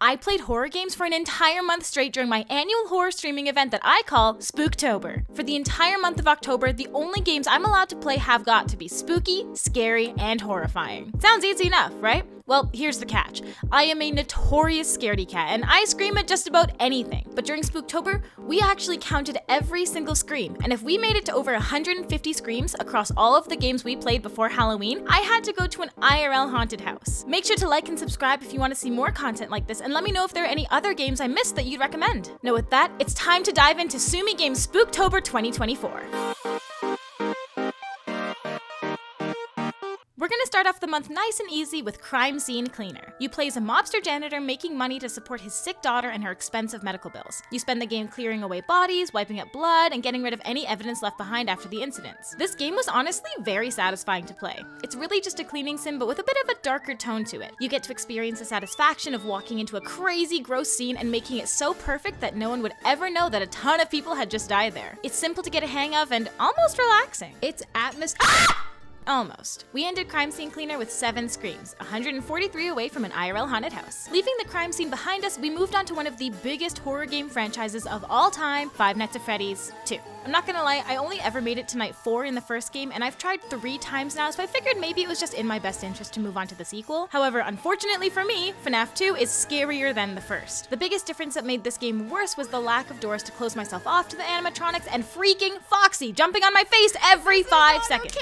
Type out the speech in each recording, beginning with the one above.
I played horror games for an entire month straight during my annual horror streaming event that I call Spooktober. For the entire month of October, the only games I'm allowed to play have got to be spooky, scary, and horrifying. Sounds easy enough, right? Well, here's the catch. I am a notorious scaredy cat, and I scream at just about anything. But during Spooktober, we actually counted every single scream, and if we made it to over 150 screams across all of the games we played before Halloween, I had to go to an IRL haunted house. Make sure to like and subscribe if you want to see more content like this, and let me know if there are any other games I missed that you'd recommend. Now with that, it's time to dive into SumiGames Spooktober 2024. We're gonna start off the month nice and easy with Crime Scene Cleaner. You play as a mobster janitor making money to support his sick daughter and her expensive medical bills. You spend the game clearing away bodies, wiping up blood, and getting rid of any evidence left behind after the incidents. This game was honestly very satisfying to play. It's really just a cleaning sim, but with a bit of a darker tone to it. You get to experience the satisfaction of walking into a crazy, gross scene and making it so perfect that no one would ever know that a ton of people had just died there. It's simple to get a hang of and almost relaxing. It's Almost. We ended Crime Scene Cleaner with 7 screams, 143 away from an IRL haunted house. Leaving the crime scene behind us, we moved on to one of the biggest horror game franchises of all time, Five Nights at Freddy's 2. I'm not gonna lie, I only ever made it to night 4 in the first game, and I've tried 3 times now, so I figured maybe it was just in my best interest to move on to the sequel. However, unfortunately for me, FNAF 2 is scarier than the first. The biggest difference that made this game worse was the lack of doors to close myself off to the animatronics and freaking Foxy jumping on my face every 5 seconds.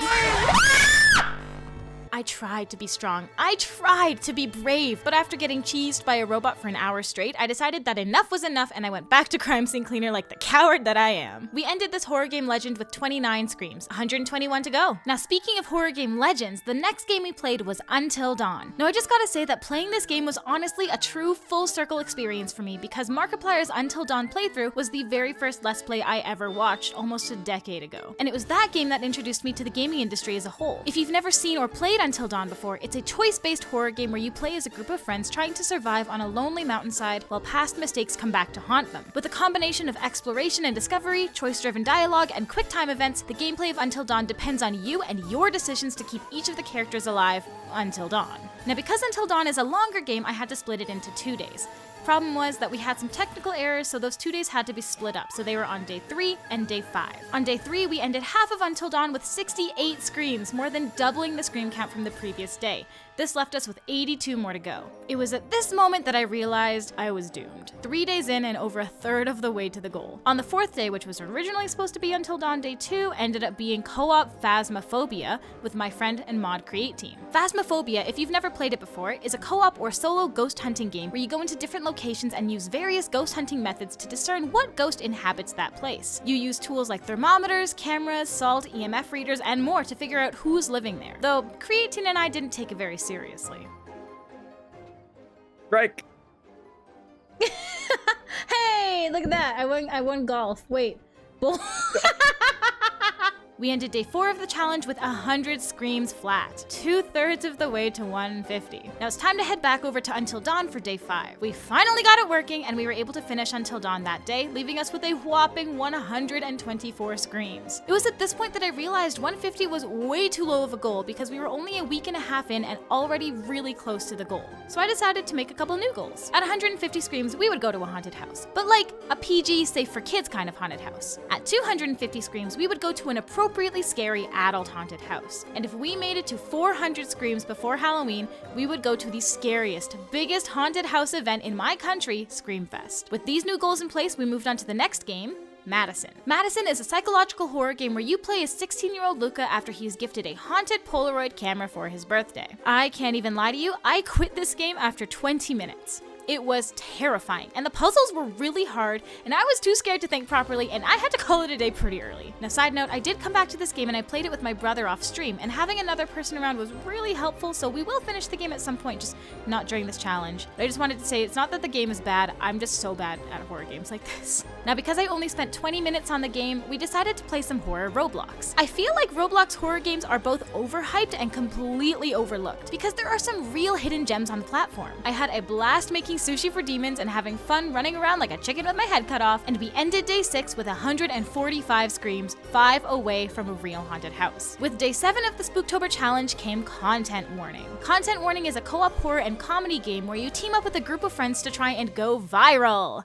I tried to be strong. I tried to be brave, but after getting cheesed by a robot for an hour straight, I decided that enough was enough and I went back to Crime Scene Cleaner like the coward that I am. We ended this horror game legend with 29 screams, 121 to go. Now speaking of horror game legends, the next game we played was Until Dawn. Now I just gotta say that playing this game was honestly a true full circle experience for me because Markiplier's Until Dawn playthrough was the very first Let's Play I ever watched almost a decade ago. And it was that game that introduced me to the gaming industry as a whole. If you've never seen or played Until Dawn before, it's a choice-based horror game where you play as a group of friends trying to survive on a lonely mountainside while past mistakes come back to haunt them. With a combination of exploration and discovery, choice-driven dialogue, and quick-time events, the gameplay of Until Dawn depends on you and your decisions to keep each of the characters alive until dawn. Now because Until Dawn is a longer game, I had to split it into 2 days. Problem was that we had some technical errors, so those 2 days had to be split up, so they were on day 3 and day 5. On day 3, we ended half of Until Dawn with 68 screams, more than doubling the scream count from the previous day. This left us with 82 more to go. It was at this moment that I realized I was doomed. 3 days in and over a third of the way to the goal. On the 4th day, which was originally supposed to be Until Dawn day 2, ended up being co-op Phasmophobia with my friend and mod create team. Phasmophobia, if you've never played it before, is a co-op or solo ghost hunting game where you go into different locations and use various ghost hunting methods to discern what ghost inhabits that place. You use tools like thermometers, cameras, salt, EMF readers, and more to figure out who's living there. Though create team and I didn't take it very seriously. Strike. Hey, look at that. I won golf. Wait. Bull. We ended day 4 of the challenge with 100 screams flat, 2/3 of the way to 150. Now it's time to head back over to Until Dawn for day 5. We finally got it working and we were able to finish Until Dawn that day, leaving us with a whopping 124 screams. It was at this point that I realized 150 was way too low of a goal because we were only a week and a half in and already really close to the goal. So I decided to make a couple new goals. At 150 screams, we would go to a haunted house, but like a PG, safe for kids kind of haunted house. At 250 screams, we would go to an appropriately scary adult haunted house. And if we made it to 400 screams before Halloween, we would go to the scariest, biggest haunted house event in my country, Screamfest. With these new goals in place, we moved on to the next game, Madison. Madison is a psychological horror game where you play as 16-year-old Luca after he is gifted a haunted Polaroid camera for his birthday. I can't even lie to you, I quit this game after 20 minutes. It was terrifying, and the puzzles were really hard, and I was too scared to think properly, and I had to call it a day pretty early. Now, side note, I did come back to this game and I played it with my brother off stream, and having another person around was really helpful, so we will finish the game at some point, just not during this challenge. But I just wanted to say, it's not that the game is bad, I'm just so bad at horror games like this. Now, because I only spent 20 minutes on the game, we decided to play some horror Roblox. I feel like Roblox horror games are both overhyped and completely overlooked, because there are some real hidden gems on the platform. I had a blast making making sushi for demons and having fun running around like a chicken with my head cut off, and we ended day 6 with 145 screams, 5 away from a real haunted house. With day 7 of the Spooktober challenge came Content Warning. Content Warning is a co-op horror and comedy game where you team up with a group of friends to try and go viral.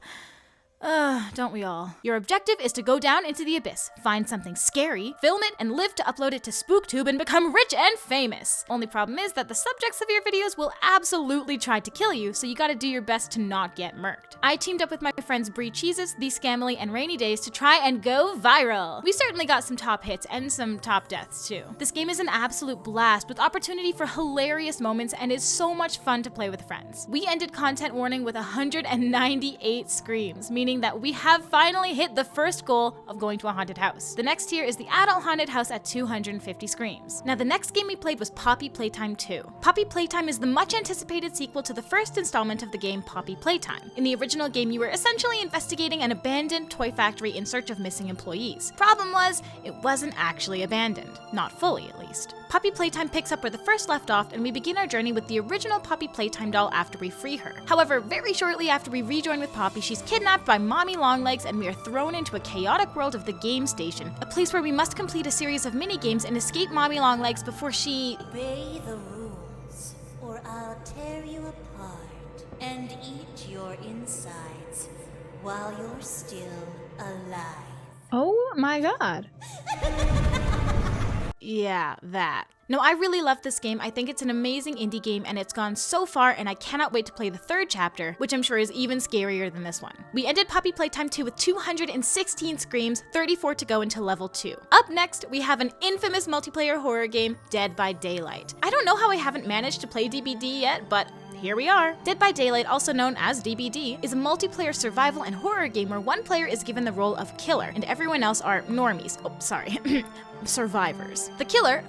Don't we all? Your objective is to go down into the abyss, find something scary, film it, and live to upload it to SpookTube and become rich and famous. Only problem is that the subjects of your videos will absolutely try to kill you, so you gotta do your best to not get murked. I teamed up with my friends Bree Cheeses, The Scamily, and Rainy Days to try and go viral. We certainly got some top hits and some top deaths too. This game is an absolute blast with opportunity for hilarious moments and is so much fun to play with friends. We ended Content Warning with 198 screams, meaning that we have finally hit the first goal of going to a haunted house. The next tier is the adult haunted house at 250 screams. Now the next game we played was Poppy Playtime 2. Poppy Playtime is the much anticipated sequel to the first installment of the game Poppy Playtime. In the original game, you were essentially investigating an abandoned toy factory in search of missing employees. Problem was, it wasn't actually abandoned. Not fully, at least. Poppy Playtime picks up where the first left off, and we begin our journey with the original Poppy Playtime doll after we free her. However, very shortly after we rejoin with Poppy, she's kidnapped by Mommy Longlegs and we are thrown into a chaotic world of the Game Station, a place where we must complete a series of mini-games and escape Mommy Longlegs before she... Obey the rules, or I'll tear you apart and eat your insides while you're still alive. Oh my god. Yeah, that. No, I really love this game. I think it's an amazing indie game and it's gone so far, and I cannot wait to play the third chapter, which I'm sure is even scarier than this one. We ended Poppy Playtime 2 with 216 screams, 34 to go into level 2. Up next, we have an infamous multiplayer horror game, Dead by Daylight. I don't know how I haven't managed to play DBD yet, but here we are. Dead by Daylight, also known as DBD, is a multiplayer survival and horror game where one player is given the role of killer and everyone else are normies. Oh, sorry. Survivors. The killer,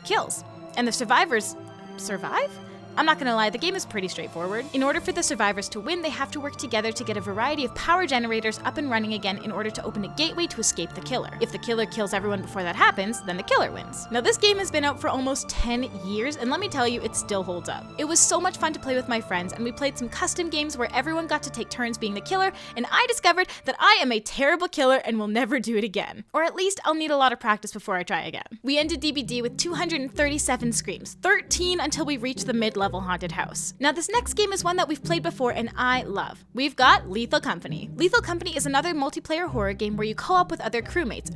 kills. And the survivors survive? I'm not gonna lie, the game is pretty straightforward. In order for the survivors to win, they have to work together to get a variety of power generators up and running again in order to open a gateway to escape the killer. If the killer kills everyone before that happens, then the killer wins. Now this game has been out for almost 10 years, and let me tell you, it still holds up. It was so much fun to play with my friends, and we played some custom games where everyone got to take turns being the killer, and I discovered that I am a terrible killer and will never do it again. Or at least I'll need a lot of practice before I try again. We ended DBD with 237 screams, 13 until we reached the mid-level haunted house. Now this next game is one that we've played before and I love. We've got Lethal Company. Lethal Company is another multiplayer horror game where you co-op with other crewmates,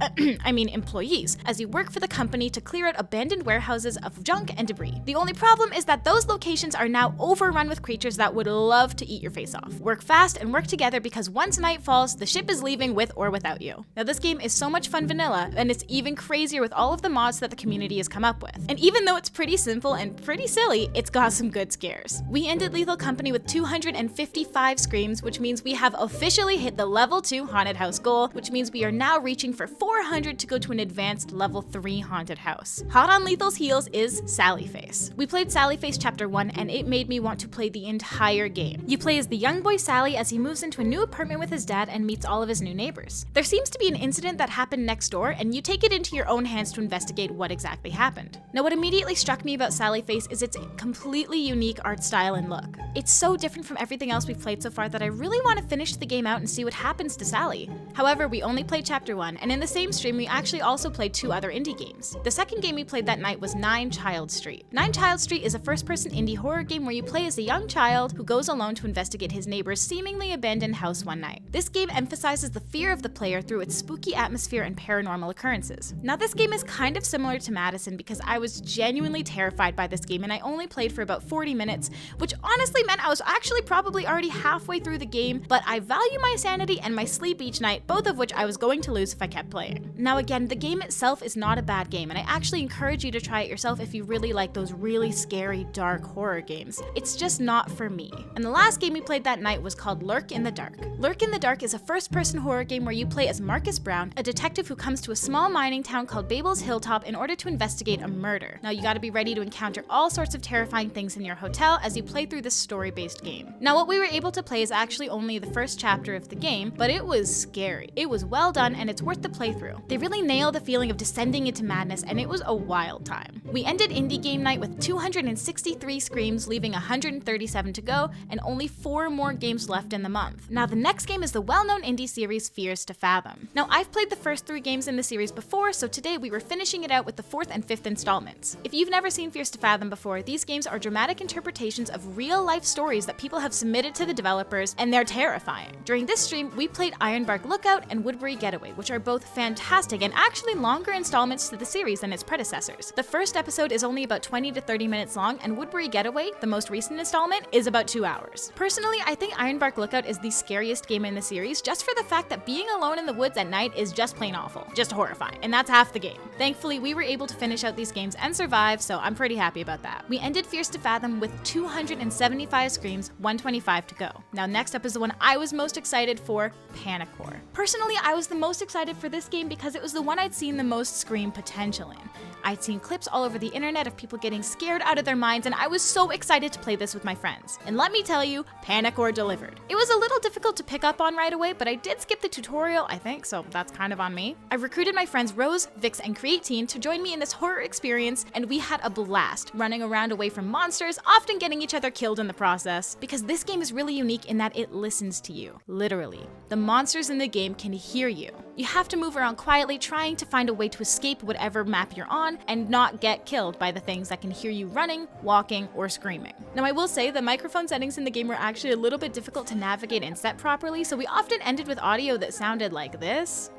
employees, as you work for the company to clear out abandoned warehouses of junk and debris. The only problem is that those locations are now overrun with creatures that would love to eat your face off. Work fast and work together because once night falls, the ship is leaving with or without you. Now this game is so much fun vanilla, and it's even crazier with all of the mods that the community has come up with. And even though it's pretty simple and pretty silly, it's got some good scares. We ended Lethal Company with 255 screams, which means we have officially hit the level 2 haunted house goal, which means we are now reaching for 400 to go to an advanced level 3 haunted house. Hot on Lethal's heels is Sally Face. We played Sally Face chapter 1 and it made me want to play the entire game. You play as the young boy Sally as he moves into a new apartment with his dad and meets all of his new neighbors. There seems to be an incident that happened next door and you take it into your own hands to investigate what exactly happened. Now what immediately struck me about Sally Face is its completely unique art style and look. It's so different from everything else we've played so far that I really want to finish the game out and see what happens to Sally. However, we only played chapter 1, and in the same stream we actually also played 2 other indie games. The second game we played that night was 9 Child Street. 9 Child Street is a first-person indie horror game where you play as a young child who goes alone to investigate his neighbor's seemingly abandoned house one night. This game emphasizes the fear of the player through its spooky atmosphere and paranormal occurrences. Now this game is kind of similar to Madison because I was genuinely terrified by this game and I only played for about 40 minutes, which honestly meant I was actually probably already halfway through the game, but I value my sanity and my sleep each night, both of which I was going to lose if I kept playing. Now again, the game itself is not a bad game, and I actually encourage you to try it yourself if you really like those really scary, dark horror games. It's just not for me. And the last game we played that night was called Lurk in the Dark. Lurk in the Dark is a first-person horror game where you play as Marcus Brown, a detective who comes to a small mining town called Babel's Hilltop in order to investigate a murder. Now you gotta be ready to encounter all sorts of terrifying things things in your hotel as you play through this story-based game. Now, what we were able to play is actually only the first chapter of the game, but it was scary. It was well done and it's worth the playthrough. They really nailed the feeling of descending into madness and it was a wild time. We ended indie game night with 263 screams, leaving 137 to go and only 4 more games left in the month. Now, the next game is the well-known indie series Fears to Fathom. Now, I've played the first 3 games in the series before, so today we were finishing it out with the 4th and 5th installments. If you've never seen Fears to Fathom before, these games are dramatic interpretations of real-life stories that people have submitted to the developers, and they're terrifying. During this stream, we played Ironbark Lookout and Woodbury Getaway, which are both fantastic and actually longer installments to the series than its predecessors. The first episode is only about 20 to 30 minutes long, and Woodbury Getaway, the most recent installment, is about 2 hours. Personally, I think Ironbark Lookout is the scariest game in the series just for the fact that being alone in the woods at night is just plain awful, just horrifying, and that's half the game. Thankfully, we were able to finish out these games and survive, so I'm pretty happy about that. We ended Fears to Fathom with 275 screams, 125 to go. Now next up is the one I was most excited for, Panicore. Personally, I was the most excited for this game because it was the one I'd seen the most scream potential in. I'd seen clips all over the internet of people getting scared out of their minds, and I was so excited to play this with my friends. And let me tell you, Panicore delivered. It was a little difficult to pick up on right away, but I did skip the tutorial, I think, so that's kind of on me. I recruited my friends Rose, Vix, and Creatine to join me in this horror experience, and we had a blast, running around away from monsters, often getting each other killed in the process, because this game is really unique in that it listens to you, literally. The monsters in the game can hear you. You have to move around quietly, trying to find a way to escape whatever map you're on and not get killed by the things that can hear you running, walking, or screaming. Now, I will say the microphone settings in the game were actually a little bit difficult to navigate and set properly, so we often ended with audio that sounded like this.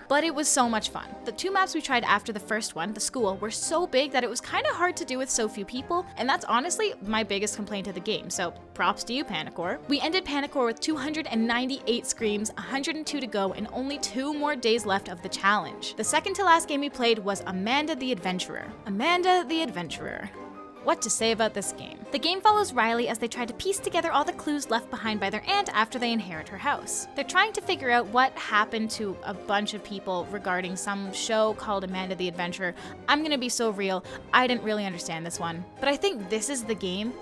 But it was so much fun. The 2 maps we tried after the first one, the school, were so big that it was kind of hard to do with so few people, and that's honestly my biggest complaint of the game, so props to you, Panicore. We ended Panicore with 298 screams, 102 to go, and only 2 more days left of the challenge. The second to last game we played was Amanda the Adventurer. Amanda the Adventurer. What to say about this game? The game follows Riley as they try to piece together all the clues left behind by their aunt after they inherit her house. They're trying to figure out what happened to a bunch of people regarding some show called Amanda the Adventurer. I'm gonna be so real, I didn't really understand this one. But I think this is the game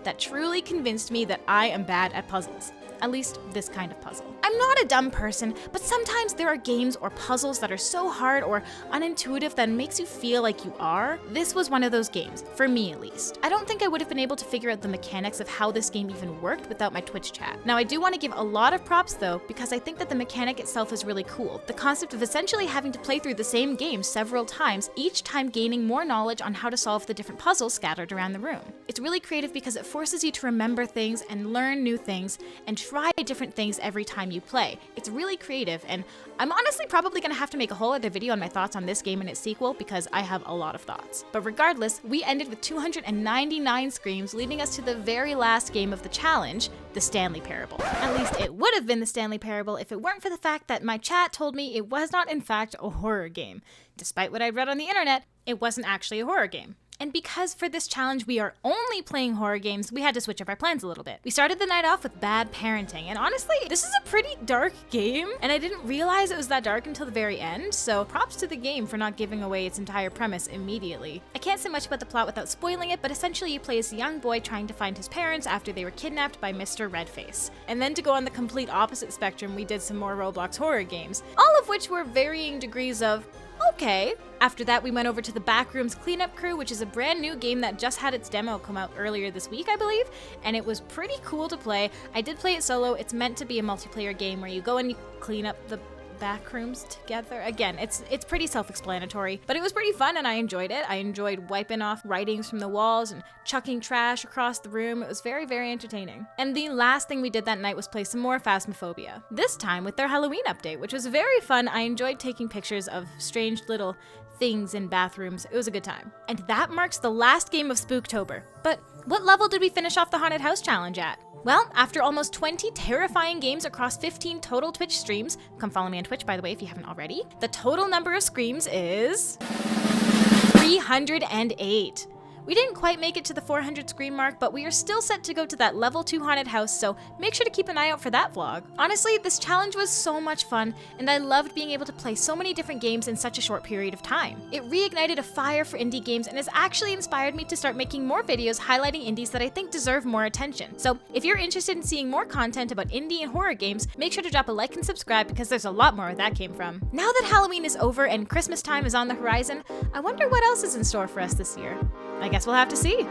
that truly convinced me that I am bad at puzzles. At least this kind of puzzle. I'm not a dumb person, but sometimes there are games or puzzles that are so hard or unintuitive that makes you feel like you are. This was one of those games, for me at least. I don't think I would have been able to figure out the mechanics of how this game even worked without my Twitch chat. Now, I do want to give a lot of props though, because I think that the mechanic itself is really cool. The concept of essentially having to play through the same game several times, each time gaining more knowledge on how to solve the different puzzles scattered around the room. It's really creative because it forces you to remember things and learn new things and try different things every time you play. It's really creative, and I'm honestly probably gonna have to make a whole other video on my thoughts on this game and its sequel because I have a lot of thoughts. But regardless, we ended with 299 screams, leading us to the very last game of the challenge, the Stanley Parable. At least it would have been the Stanley Parable if it weren't for the fact that my chat told me it was not in fact a horror game. Despite what I read on the internet, it wasn't actually a horror game. And because for this challenge we are only playing horror games, we had to switch up our plans a little bit. We started the night off with Bad Parenting, and honestly, this is a pretty dark game, and I didn't realize it was that dark until the very end, so props to the game for not giving away its entire premise immediately. I can't say much about the plot without spoiling it, but essentially you play as a young boy trying to find his parents after they were kidnapped by Mr. Redface. And then to go on the complete opposite spectrum, we did some more Roblox horror games, all of which were varying degrees of okay. After that, we went over to the Backrooms Cleanup Crew, which is a brand new game that just had its demo come out earlier this week, I believe, and it was pretty cool to play. I did play it solo. It's meant to be a multiplayer game where you go and you clean up the backrooms together. Again, it's pretty self-explanatory, but it was pretty fun and I enjoyed it. I enjoyed wiping off writings from the walls and chucking trash across the room. It was very, very entertaining. And the last thing we did that night was play some more Phasmophobia, this time with their Halloween update, which was very fun. I enjoyed taking pictures of strange little things in bathrooms. It was a good time. And that marks the last game of Spooktober. But what level did we finish off the Haunted House Challenge at? Well, after almost 20 terrifying games across 15 total Twitch streams, come follow me on Twitch by the way if you haven't already, the total number of screams is 308. We didn't quite make it to the 400 screen mark, but we are still set to go to that level 2 haunted house, so make sure to keep an eye out for that vlog. Honestly, this challenge was so much fun, and I loved being able to play so many different games in such a short period of time. It reignited a fire for indie games and has actually inspired me to start making more videos highlighting indies that I think deserve more attention. So if you're interested in seeing more content about indie and horror games, make sure to drop a like and subscribe because there's a lot more where that came from. Now that Halloween is over and Christmas time is on the horizon, I wonder what else is in store for us this year. I guess we'll have to see.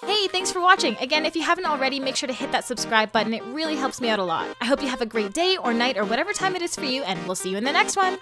Hey, thanks for watching. Again, if you haven't already, make sure to hit that subscribe button. It really helps me out a lot. I hope you have a great day or night or whatever time it is for you, and we'll see you in the next one.